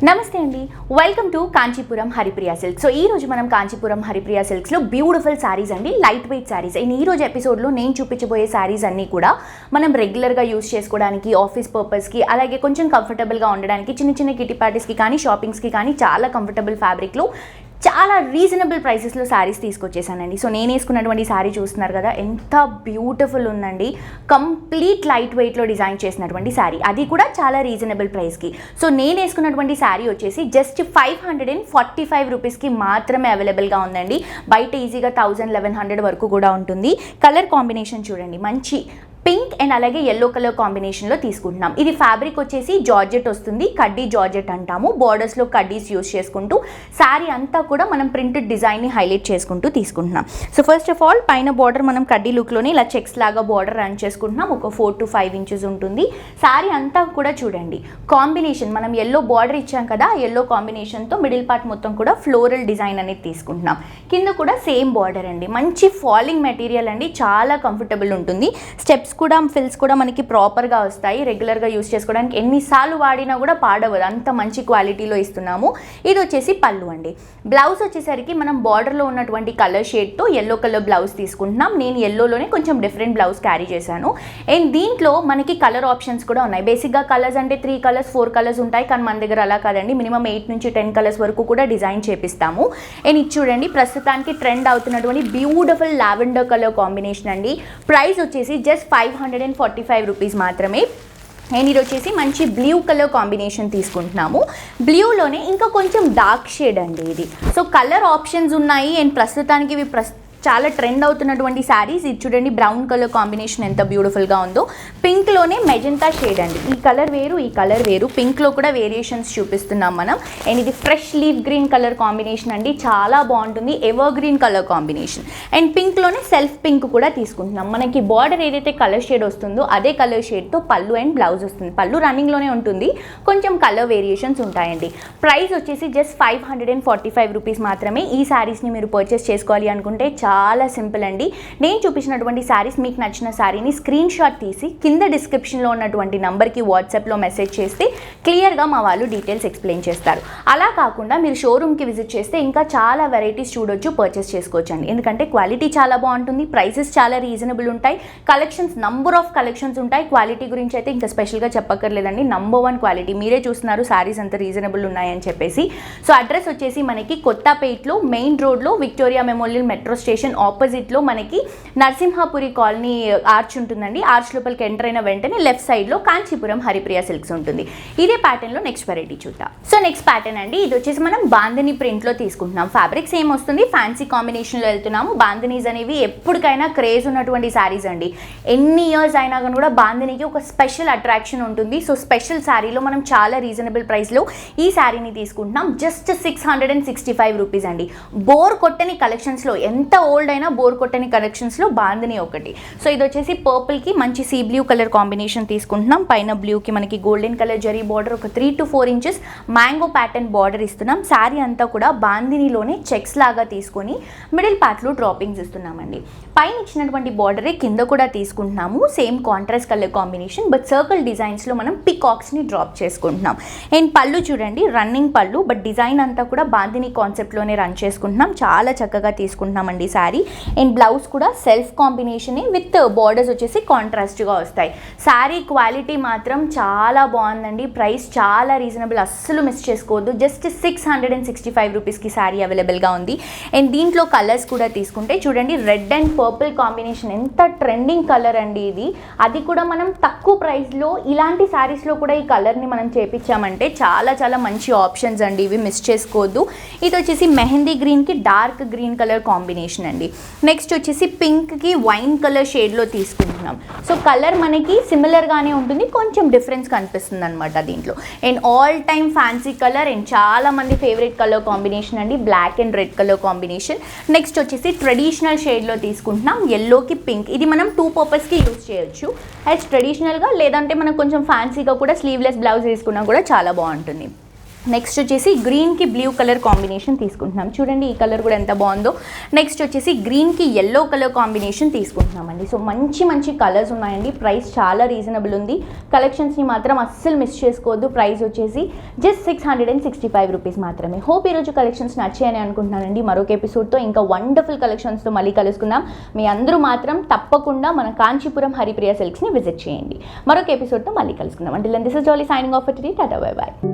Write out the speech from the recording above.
నమస్తే అండి, welcome to Kanchipuram Haripriya silks. So ఈ రోజు మనం కాంచీపురం హరిప్రియ సిల్క్స్లో బ్యూటిఫుల్ శారీస్ అండి, లైట్ వెయిట్ శారీస్. అండ్ ఈ రోజు ఎపిసోడ్లో నేను చూపించబోయే శారీస్ అన్నీ కూడా మనం రెగ్యులర్గా యూస్ చేసుకోవడానికి, ఆఫీస్ పర్పస్కి, అలాగే కొంచెం కంఫర్టబుల్గా ఉండడానికి, చిన్న చిన్న కిటీ పార్టీస్కి కానీ షాపింగ్స్కి కానీ చాలా కంఫర్టబుల్ ఫ్యాబ్రిక్లో చాలా రీజనబుల్ ప్రైసెస్లో శారీస్ తీసుకొచ్చేసానండి. సో నేను వేసుకున్నటువంటి శారీ చూస్తున్నారు కదా, ఎంత బ్యూటిఫుల్ ఉందండి. కంప్లీట్ లైట్ వెయిట్లో డిజైన్ చేసినటువంటి శారీ, అది కూడా చాలా రీజనబుల్ ప్రైస్కి. సో నేను వేసుకున్నటువంటి శారీ వచ్చేసి జస్ట్ 545 రూపీస్కి మాత్రమే అవైలబుల్గా ఉందండి. బయట ఈజీగా 1000-1100 వరకు కూడా ఉంటుంది. కలర్ కాంబినేషన్ చూడండి, మంచి పింక్ అండ్ అలాగే ఎల్లో కలర్ కాంబినేషన్లో తీసుకుంటున్నాం. ఇది ఫ్యాబ్రిక్ వచ్చేసి జార్జెట్ వస్తుంది, కడ్డీ జార్జెట్ అంటాము. బార్డర్స్లో కడ్డీస్ యూస్ చేసుకుంటూ శారీ అంతా కూడా మనం ప్రింటెడ్ డిజైన్ని హైలైట్ చేసుకుంటూ తీసుకుంటున్నాం. సో ఫస్ట్ ఆఫ్ ఆల్ పైన బార్డర్ మనం కడ్డీ లుక్లోనే ఇలా చెక్స్ లాగా బార్డర్ రన్ చేసుకుంటున్నాం. ఒక 4 to 5 ఇంచెస్ ఉంటుంది. శారీ అంతా కూడా చూడండి కాంబినేషన్, మనం ఎల్లో బార్డర్ ఇచ్చాం కదా, ఆ ఎల్లో కాంబినేషన్తో మిడిల్ పార్ట్ మొత్తం కూడా ఫ్లోరల్ డిజైన్ అనేది తీసుకుంటున్నాం. కింద కూడా సేమ్ బార్డర్ అండి, మంచి ఫాలింగ్ మెటీరియల్ అండి, చాలా కంఫర్టబుల్ ఉంటుంది. స్టెప్స్ కూడా ఫిల్స్ కూడా మనకి ప్రాపర్గా వస్తాయి. రెగ్యులర్గా యూస్ చేసుకోవడానికి ఎన్నిసార్లు వాడినా కూడా పాడవదు, అంత మంచి క్వాలిటీలో ఇస్తున్నాము. ఇది వచ్చేసి పళ్ళు అండి. బ్లౌజ్ వచ్చేసరికి మనం బార్డర్లో ఉన్నటువంటి కలర్ షేడ్తో ఎల్లో కలర్ బ్లౌజ్ తీసుకుంటున్నాం. నేను ఎల్లోలోనే కొంచెం డిఫరెంట్ బ్లౌజ్ క్యారీ చేశాను. అండ్ దీంట్లో మనకి కలర్ ఆప్షన్స్ కూడా ఉన్నాయి. బేసిక్గా కలర్స్ అంటే 3 కలర్స్ 4 కలర్స్ ఉంటాయి, కానీ మన దగ్గర అలా కాదండి, మినిమం 8 నుంచి 10 కలర్స్ వరకు కూడా డిజైన్ చేపిస్తాము. అండ్ ఇది చూడండి, ప్రస్తుతానికి ట్రెండ్ అవుతున్నటువంటి బ్యూటిఫుల్ లావెండర్ కలర్ కాంబినేషన్ అండి. ప్రైస్ వచ్చేసి జస్ట్ 545 రూపీస్ మాత్రమే. అండ్ ఇది వచ్చేసి మంచి బ్లూ కలర్ కాంబినేషన్ తీసుకుంటున్నాము. బ్లూలోనే ఇంకా కొంచెం డార్క్ షేడ్ అండి ఇది. సో కలర్ ఆప్షన్స్ ఉన్నాయి. అండ్ ప్రస్తుతానికి ఇవి చాలా ట్రెండ్ అవుతున్నటువంటి శారీస్. ఇది చూడండి, బ్రౌన్ కలర్ కాంబినేషన్ ఎంత బ్యూటిఫుల్గా ఉందో. పింక్లోనే మెజెంటా షేడ్ అండి, ఈ కలర్ వేరు ఈ కలర్ వేరు. పింక్లో కూడా వేరియేషన్స్ చూపిస్తున్నాం మనం. అండ్ ఇది fresh leaf green colour combination అండి, చాలా బాగుంటుంది, evergreen colour combination. And పింక్లోనే సెల్ఫ్ పింక్ కూడా తీసుకుంటున్నాం. మనకి బార్డర్ ఏదైతే కలర్ షేడ్ వస్తుందో అదే కలర్ షేడ్తో పళ్ళు అండ్ బ్లౌజ్ వస్తుంది. పళ్ళు రన్నింగ్లోనే ఉంటుంది, కొంచెం కలర్ వేరియేషన్స్ ఉంటాయండి. ప్రైస్ వచ్చేసి జస్ట్ 545 రూపీస్ మాత్రమే. ఈ శారీస్ని మీరు పర్చేస్ చేసుకోవాలి అనుకుంటే చాలా సింపుల్ అండి. నేను చూపించినటువంటి శారీస్ మీకు నచ్చిన శారీని స్క్రీన్ షాట్ తీసి కింద డిస్క్రిప్షన్లో ఉన్నటువంటి నంబర్కి వాట్సాప్లో మెసేజ్ చేస్తే క్లియర్గా మా వాళ్ళు డీటెయిల్స్ ఎక్స్ప్లెయిన్ చేస్తారు. అలా కాకుండా మీరు షోరూమ్కి విజిట్ చేస్తే ఇంకా చాలా వెరైటీస్ చూడొచ్చు, పర్చేస్ చేసుకోవచ్చు అండి. ఎందుకంటే క్వాలిటీ చాలా బాగుంటుంది, ప్రైసెస్ చాలా రీజనబుల్ ఉంటాయి, కలెక్షన్స్ నంబర్ ఆఫ్ కలెక్షన్స్ ఉంటాయి. క్వాలిటీ గురించి అయితే ఇంకా స్పెషల్గా చెప్పక్కర్లేదండి, నంబర్ 1 క్వాలిటీ. మీరే చూస్తున్నారు శారీస్ అంత రీజనబుల్ ఉన్నాయని చెప్పేసి. సో అడ్రస్ వచ్చేసి మనకి కొత్తపేటలో మెయిన్ రోడ్లో విక్టోరియా మెమోరియల్ మెట్రో స్టేషన్ ఆపోజిట్లో మనకి నరసింహపురి కాలనీ ఆర్చ్ ఉంటుందండి. ఆర్చ్ లోపలికి ఎంటర్ అయిన వెంటనే లెఫ్ట్ సైడ్లో కాంచీపురం హరిప్రియ సిల్క్స్ ఉంటుంది. ఇదే ప్యాటర్న్లో నెక్స్ట్ వెరైటీ చూద్దాం. సో నెక్స్ట్ ప్యాటర్న్ అండి, ఇది వచ్చేసి మనం బాందిని ప్రింట్లో తీసుకుంటున్నాం. ఫ్యాబ్రిక్ సేమ్ వస్తుంది, ఫ్యాన్సీ కాంబినేషన్లో వెళ్తున్నాము. బాందినీస్ అనేవి ఎప్పటికైనా క్రేజ్ ఉన్నటువంటి శారీస్ అండి. ఎన్ని ఇయర్స్ అయినా కానీ కూడా బాందినికి ఒక స్పెషల్ అట్రాక్షన్ ఉంటుంది. సో స్పెషల్ శారీలో మనం చాలా రీజనబుల్ ప్రైస్లో ఈ శారీని తీసుకుంటున్నాం. జస్ట్ 665 రూపీస్ అండి. బోర్ కొట్టని కలెక్షన్స్లో, ఎంత ఓల్డ్ అయినా బోర్ కొట్టని కలెక్షన్స్లో బాందిని ఒకటి. సో ఇది వచ్చేసి పర్పుల్కి మంచి సీ బ్లూ కలర్ కాంబినేషన్ తీసుకుంటున్నాం. పైన బ్లూకి మనకి గోల్డెన్ కలర్ జరీ బార్డర్, ఒక 3 to 4 inches mango pattern border ఇస్తున్నాం. శారీ అంతా కూడా బాందినిలోనే చెక్స్ లాగా తీసుకొని మిడిల్ పార్ట్లో డ్రాపింగ్స్ ఇస్తున్నామండి. పైన ఇచ్చినటువంటి బార్డరే కింద కూడా తీసుకుంటున్నాము. Same contrast colour combination, but circle డిజైన్స్లో మనం పికాక్స్ని డ్రాప్ చేసుకుంటున్నాం. అండ్ పళ్ళు చూడండి, రన్నింగ్ పళ్ళు, బట్ డిజైన్ అంతా కూడా బాందిని కాన్సెప్ట్లోనే రన్ చేసుకుంటున్నాం. చాలా చక్కగా తీసుకుంటున్నామండి శారీ. అండ్ బ్లౌజ్ కూడా సెల్ఫ్ కాంబినేషనే విత్ బార్డర్స్ వచ్చేసి కాంట్రాస్ట్గా వస్తాయి. శారీ క్వాలిటీ మాత్రం చాలా బాగుందండి. ప్రైస్ చాలా రీజనబుల్, అస్సలు మిస్ చేసుకోవద్దు. జస్ట్ 665 రూపీస్కి శారీ అవైలబుల్గా ఉంది. అండ్ దీంట్లో కలర్స్ కూడా తీసుకుంటే చూడండి, రెడ్ అండ్ పర్పుల్ కాంబినేషన్ ఎంత ట్రెండింగ్ కలర్ అండి ఇది. అది కూడా మనం తక్కువ ప్రైస్లో ఇలాంటి శారీస్లో కూడా ఈ కలర్ని మనం చేపించామంటే చాలా చాలా మంచి ఆప్షన్స్ అండి, ఇవి మిస్ చేసుకోవద్దు. ఇది వచ్చేసి మెహందీ గ్రీన్కి డార్క్ గ్రీన్ కలర్ కాంబినేషన్ అండి. నెక్స్ట్ వచ్చేసి పింక్కి వైన్ కలర్ షేడ్లో తీసుకుంటున్నాం. సో కలర్ మనకి సిమిలర్గానే ఉంటుంది, కొంచెం డిఫరెన్స్ కనిపిస్తుంది అనమాట దీంట్లో. And all time fancy colour and చాలా మంది ఫేవరెట్ కలర్ కాంబినేషన్ అండి, black and red colour combination. Next వచ్చేసి ట్రెడిషనల్ షేడ్లో తీసుకుంటున్నాం, ఎల్లోకి పింక్. ఇది మనం 2 పర్పస్కి యూజ్ చేయొచ్చు, యాజ్ ట్రెడిషనల్గా, లేదంటే మనం కొంచెం ఫ్యాన్సీగా కూడా స్లీవ్లెస్ బ్లౌజ్ వేసుకున్నా కూడా చాలా బాగుంటుంది. నెక్స్ట్ వచ్చేసి గ్రీన్కి బ్లూ కలర్ కాంబినేషన్ తీసుకుంటున్నాం. చూడండి ఈ కలర్ కూడా ఎంత బాగుందో. నెక్స్ట్ వచ్చేసి గ్రీన్కి ఎల్లో కలర్ కాంబినేషన్ తీసుకుంటున్నామండి. సో మంచి మంచి కలర్స్ ఉన్నాయండి. ప్రైస్ చాలా రీజనబుల్ ఉంది. కలెక్షన్స్ని మాత్రం అస్సలు మిస్ చేసుకోవద్దు. ప్రైస్ వచ్చేసి జస్ట్ 665 రూపీస్ మాత్రమే. హోప్ ఈరోజు కలెక్షన్స్ నచ్చాయని అనుకుంటున్నానండి. మరొక ఎపిసోడ్తో ఇంకా వండర్ఫుల్ కలెక్షన్స్తో మళ్ళీ కలుసుకుందాం. మీ అందరూ మాత్రం తప్పకుండా మన కాంచీపురం హరిప్రియ సిల్క్స్ని విజిట్ చేయండి. మరొక ఎపిసోడ్తో మళ్ళీ కలుసుకుందాం. Until then this is Jolly signing off for today. Tata bye by.